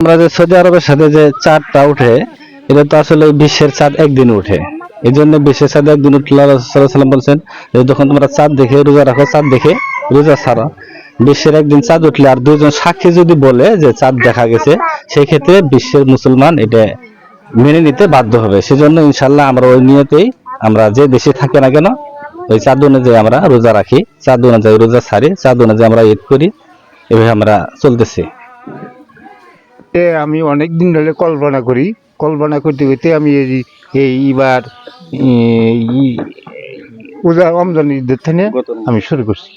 আমরা যে সৌদি আরবের সাথে যে চাঁদটা উঠে, এটা তো আসলে বিশ্বের চাঁদ একদিন উঠে। এই জন্য বিশ্বের চাঁদ একদিন উঠলে আল্লাহ সাল্লাল্লাহু আলাইহি ওয়াসাল্লাম বলছেন যে যখন তোমরা চাঁদ দেখে রোজা রাখো, চাঁদ দেখে রোজা ছাড়ো। বিশ্বের একদিন চাঁদ উঠলে আর দুইজন সাক্ষী যদি বলে যে চাঁদ দেখা গেছে, সেই ক্ষেত্রে বিশ্বের মুসলমান এটা মেনে নিতে বাধ্য হবে। সেজন্য ইনশাআল্লাহ আমরা ওই নিয়তেই আমরা যে দেশে থাকি না কেন, ওই চাঁদ অনুযায়ী আমরা রোজা রাখি, চাঁদ অনুযায়ী রোজা ছাড়ি, চাঁদ অনুযায়ী আমরা ঈদ করি। এভাবে আমরা চলতেছি। আমি অনেক দিন ধরে কল্পনা করতে করতে আমি এইবার পূজা রমজান ঈদের থেকে আমি শুরু করছি।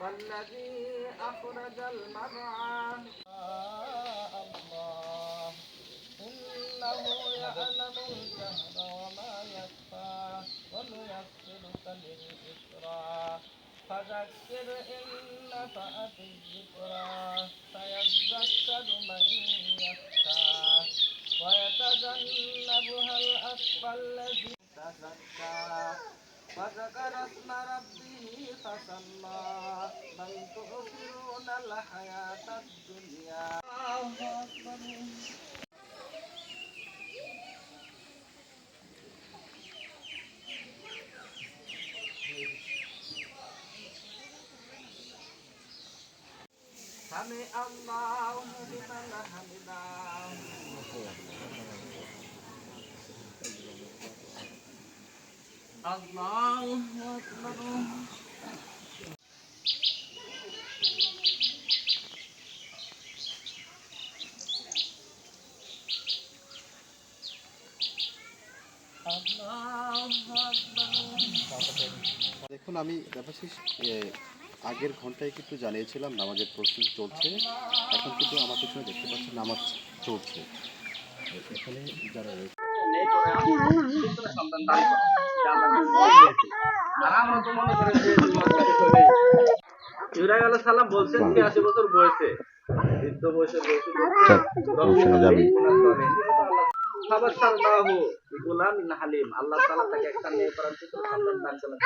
والذي أخرج المرعى الله إنه يعلم الجهر وما يخفى ونيسرك لليسرى فذكر إن نفعت الذكرى سيذكر من يخشى ويتجنبها الأشقى الذي تزكى وذكر اسم ربه فصلى بل تؤثرون الحياة الدنيا سمع الله لمن حمده الله أكبر দেখুন, আমি ব্যাপারটি আগের ঘন্টায় কিন্তু জানিয়েছিলাম নামাজের প্রস্তুতি চলছে। এখন কিন্তু আমার পিছনে দেখতে পাচ্ছেন নামাজ চলছে। এখানে যারা রয়েছে সালাম বলছেন ৮৩ বছর বয়সে বৃদ্ধ বয়সে হালিম আল্লাহ তাআলা তাকে একটা মেয়ে পরামর্শ সন্তান দান করলেন।